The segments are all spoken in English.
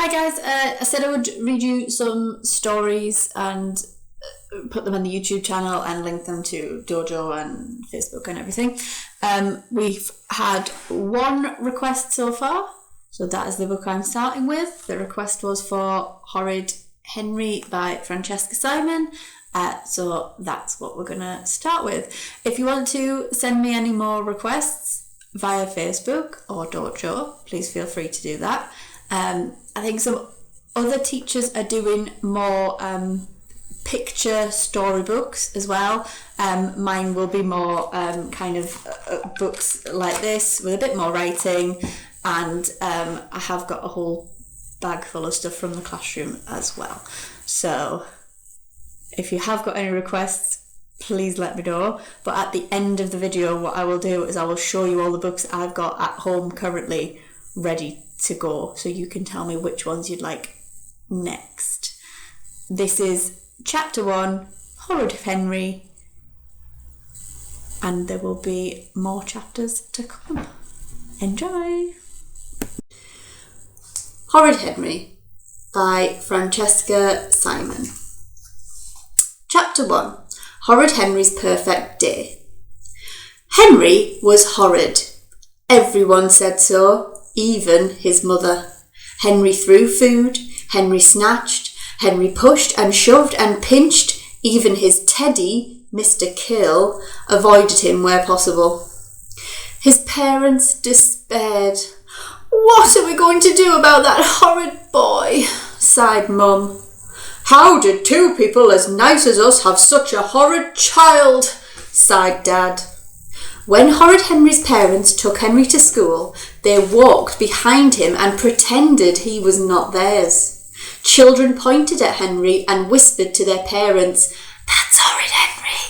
Hi guys, I said I would read you some stories and put them on the YouTube channel and link them to Dojo and Facebook and everything. We've had one request so far, so that is the book I'm starting with. The request was for Horrid Henry by Francesca Simon, so that's what we're going to start with. If you want to send me any more requests via Facebook or Dojo, please feel free to do that. I think some other teachers are doing more picture storybooks as well. Mine will be more kind of books like this with a bit more writing, and I have got a whole bag full of stuff from the classroom as well. So if you have got any requests, please let me know. But at the end of the video, what I will do is I will show you all the books I've got at home currently ready to go, so you can tell me which ones you'd like next. This is chapter 1, Horrid Henry, and there will be more chapters to come. Enjoy! Horrid Henry by Francesca Simon. Chapter 1, Horrid Henry's Perfect Day. Henry was horrid. Everyone said so. Even his mother. Henry threw food, Henry snatched, Henry pushed and shoved and pinched. Even his teddy, Mr. Kill, avoided him where possible. His parents despaired. "What are we going to do about that horrid boy?" sighed Mum. "How did two people as nice as us have such a horrid child?" sighed Dad. When Horrid Henry's parents took Henry to school, they walked behind him and pretended he was not theirs. Children pointed at Henry and whispered to their parents, "That's Horrid Henry.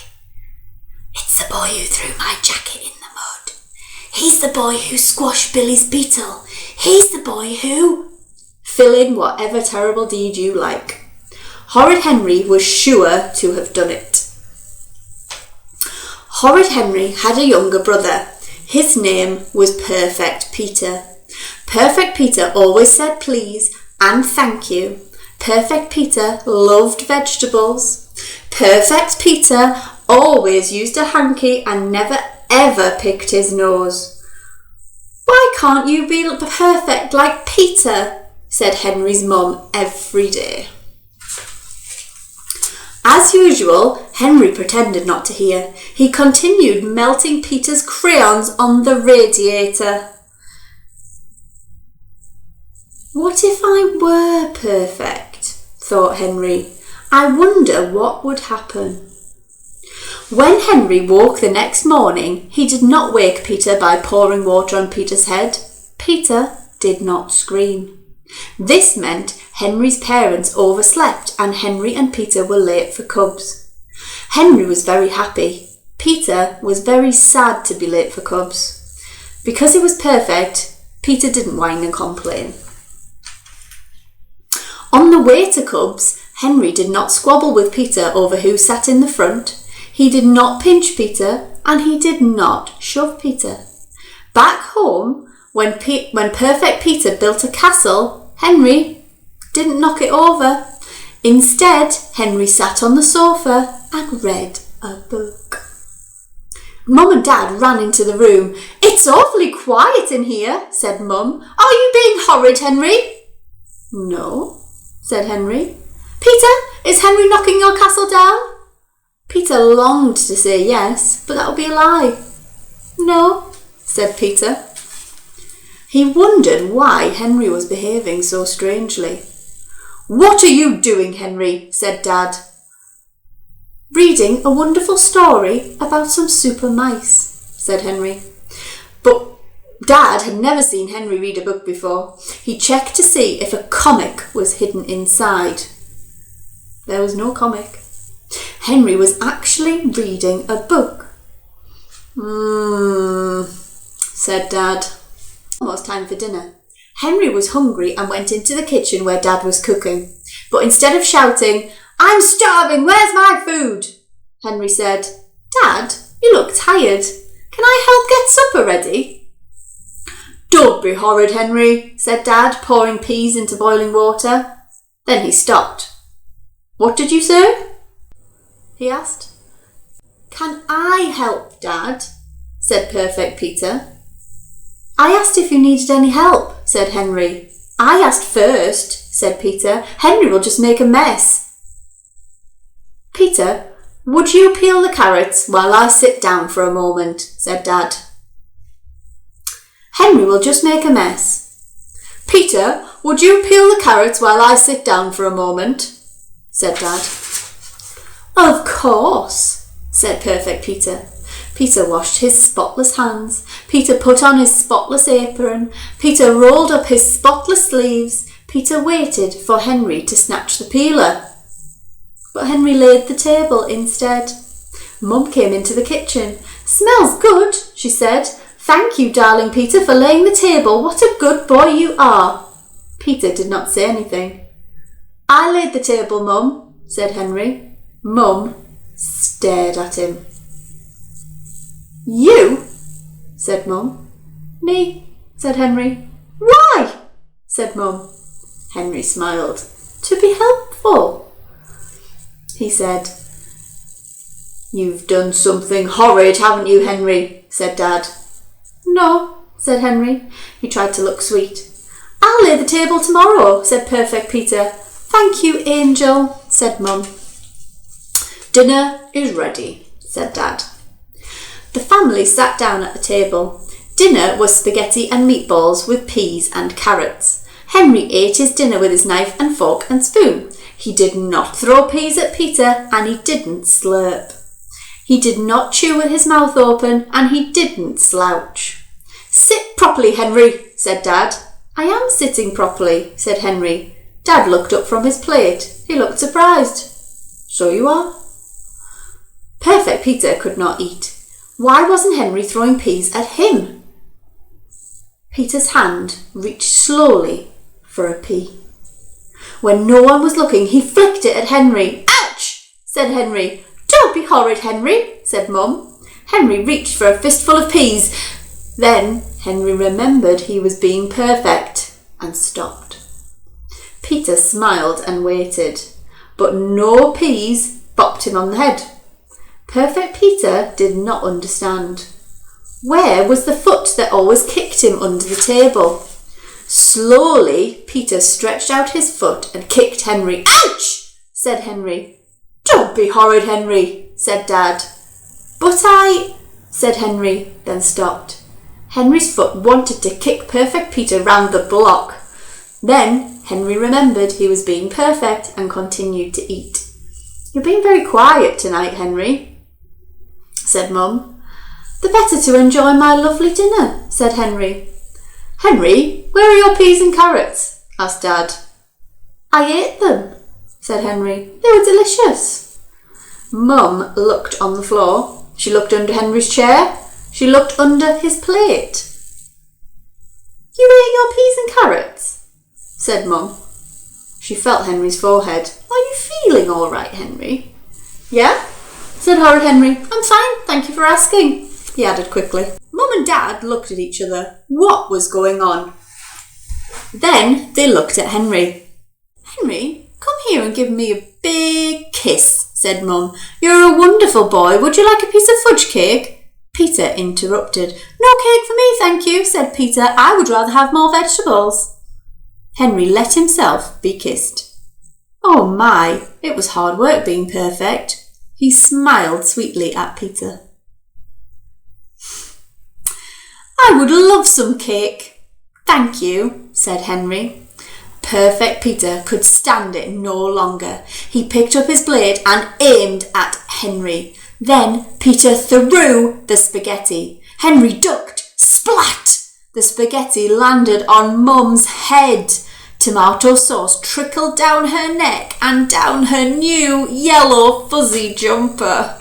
It's the boy who threw my jacket in the mud. He's the boy who squashed Billy's beetle. He's the boy who..." Fill in whatever terrible deed you like. Horrid Henry was sure to have done it. Horrid Henry had a younger brother. His name was Perfect Peter. Perfect Peter always said please and thank you. Perfect Peter loved vegetables. Perfect Peter always used a hanky and never ever picked his nose. "Why can't you be perfect like Peter?" said Henry's mum every day. As usual, Henry pretended not to hear. He continued melting Peter's crayons on the radiator. "What if I were perfect?" thought Henry. "I wonder what would happen." When Henry woke the next morning, he did not wake Peter by pouring water on Peter's head. Peter did not scream. This meant Henry's parents overslept and Henry and Peter were late for Cubs. Henry was very happy. Peter was very sad to be late for Cubs. Because he was perfect, Peter didn't whine and complain. On the way to Cubs, Henry did not squabble with Peter over who sat in the front. He did not pinch Peter and he did not shove Peter. Back home, when Perfect Peter built a castle, Henry didn't knock it over. Instead, Henry sat on the sofa and read a book. Mum and Dad ran into the room. "It's awfully quiet in here," said Mum. "Are you being horrid, Henry?" "No," said Henry. "Peter, is Henry knocking your castle down?" Peter longed to say yes, but that would be a lie. "No," said Peter. He wondered why Henry was behaving so strangely. "What are you doing, Henry?" said Dad. "Reading a wonderful story about some super mice," said Henry. But Dad had never seen Henry read a book before. He checked to see if a comic was hidden inside. There was no comic. Henry was actually reading a book. Said Dad. Almost time for dinner. Henry was hungry and went into the kitchen where Dad was cooking. But instead of shouting, "I'm starving, where's my food?" Henry said, "Dad, you look tired. Can I help get supper ready?" "Don't be horrid, Henry," said Dad, pouring peas into boiling water. Then he stopped. "What did you say?" he asked. "Can I help, Dad?" said Perfect Peter. "I asked if you needed any help," said Henry. "I asked first," said Peter. "Henry will just make a mess." "Peter, would you peel the carrots while I sit down for a moment?" said Dad. "Henry will just make a mess." "Peter, would you peel the carrots while I sit down for a moment?" said Dad. "Of course," said Perfect Peter. Peter washed his spotless hands. Peter put on his spotless apron. Peter rolled up his spotless sleeves. Peter waited for Henry to snatch the peeler. But Henry laid the table instead. Mum came into the kitchen. "Smells good," she said. "Thank you, darling Peter, for laying the table. What a good boy you are." Peter did not say anything. "I laid the table, Mum," said Henry. Mum stared at him. "You?" said Mum. "Me," said Henry. "Why?" said Mum. Henry smiled. "To be helpful," he said. "You've done something horrid, haven't you, Henry?" said Dad. "No," said Henry. He tried to look sweet. "I'll lay the table tomorrow," said Perfect Peter. "Thank you, Angel," said Mum. "Dinner is ready," said Dad. The family sat down at the table. Dinner was spaghetti and meatballs with peas and carrots. Henry ate his dinner with his knife and fork and spoon. He did not throw peas at Peter, and he didn't slurp. He did not chew with his mouth open, and he didn't slouch. "Sit properly, Henry," said Dad. "I am sitting properly," said Henry. Dad looked up from his plate. He looked surprised. "So you are." Perfect Peter could not eat. Why wasn't Henry throwing peas at him? Peter's hand reached slowly for a pea. When no one was looking, he flicked it at Henry. "Ouch!" said Henry. "Don't be horrid, Henry," said Mum. Henry reached for a fistful of peas. Then Henry remembered he was being perfect and stopped. Peter smiled and waited, but no peas bopped him on the head. Perfect Peter did not understand. Where was the foot that always kicked him under the table? Slowly, Peter stretched out his foot and kicked Henry. "Ouch!" said Henry. "Don't be horrid, Henry," said Dad. "But I," said Henry, then stopped. Henry's foot wanted to kick Perfect Peter round the block. Then Henry remembered he was being perfect and continued to eat. "You're being very quiet tonight, Henry," said Mum. "The better to enjoy my lovely dinner," said Henry. "Henry, where are your peas and carrots?" asked Dad. "I ate them," said Henry. "They were delicious." Mum looked on the floor. She looked under Henry's chair. She looked under his plate. "You ate your peas and carrots?" said Mum. She felt Henry's forehead. "Are you feeling all right, Henry?" "Yeah," said Horrid Henry. "I'm fine, thank you for asking," he added quickly. Mum and Dad looked at each other. What was going on? Then they looked at Henry. "Henry, come here and give me a big kiss," said Mum. "You're a wonderful boy. Would you like a piece of fudge cake?" Peter interrupted. "No cake for me, thank you," said Peter. "I would rather have more vegetables." Henry let himself be kissed. Oh my, it was hard work being perfect. He smiled sweetly at Peter. "I would love some cake." "Thank you," said Henry. Perfect Peter could stand it no longer. He picked up his blade and aimed at Henry. Then Peter threw the spaghetti. Henry ducked. Splat! The spaghetti landed on Mum's head. Tomato sauce trickled down her neck and down her new yellow fuzzy jumper.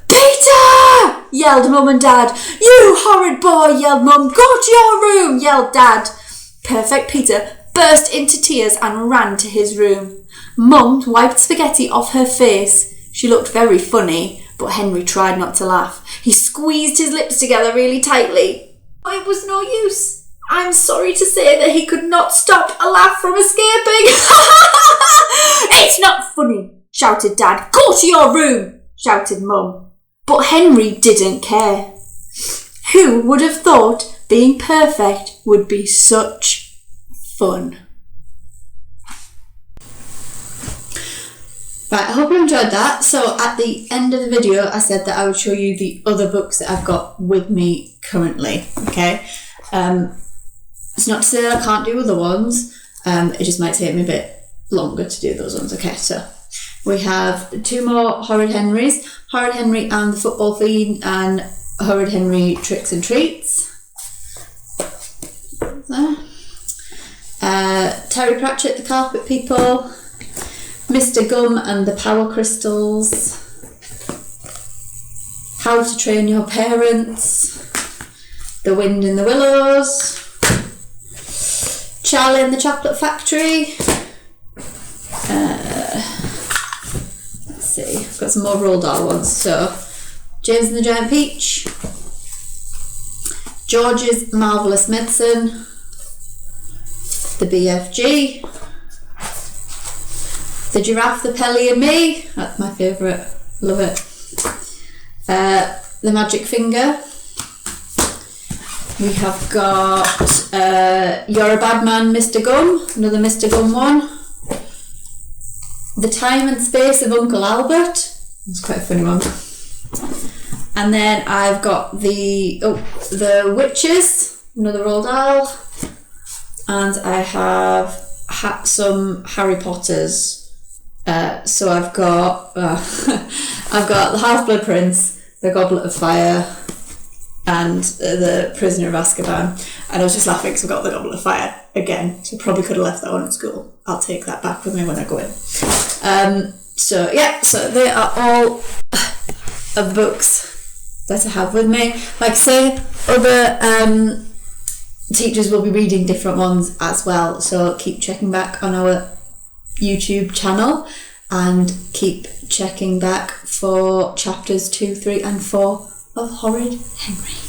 "Peter!" yelled Mum and Dad. "You horrid boy!" yelled Mum. "Go to your room!" yelled Dad. Perfect Peter burst into tears and ran to his room. Mum wiped spaghetti off her face. She looked very funny, but Henry tried not to laugh. He squeezed his lips together really tightly. but it was no use. I'm sorry to say that he could not stop a laugh from escaping. It's not funny, shouted Dad. Go to your room, shouted Mum. But Henry didn't care. Who would have thought being perfect would be such fun? Right, I hope you enjoyed that. So at the end of the video, I said that I would show you the other books that I've got with me currently, okay? It's not to say that I can't do other ones, it just might take me a bit longer to do those ones, okay? So we have 2 more Horrid Henrys, Horrid Henry and the Football Fiend, and Horrid Henry Tricks and Treats. There. Terry Pratchett, the Carpet People, Mr. Gum and the Power Crystals, How to Train Your Parents, The Wind in the Willows, Charlie and the Chocolate Factory. Let's see, I've got some more Roald Dahl ones. So, James and the Giant Peach, George's Marvellous Medicine, The BFG, The Giraffe, the Pelly and Me, that's my favourite, love it. The Magic Finger. We have got You're a Bad Man, Mr. Gum, another Mr. Gum one. The Time and Space of Uncle Albert, that's quite a funny one. And then I've got the Witches, another Roald Dahl. And I have some Harry Potters. So I've got I've got the Half-Blood Prince, the Goblet of Fire, and the Prisoner of Azkaban. And I was just laughing because I've got the Goblet of Fire again, so probably could have left that one at school. I'll take that back with me when I go in. So yeah, so they are all of the books that I have with me. Like I say, other teachers will be reading different ones as well, so keep checking back on our YouTube channel and keep checking back for chapters 2, 3 and 4 of Horrid Henry.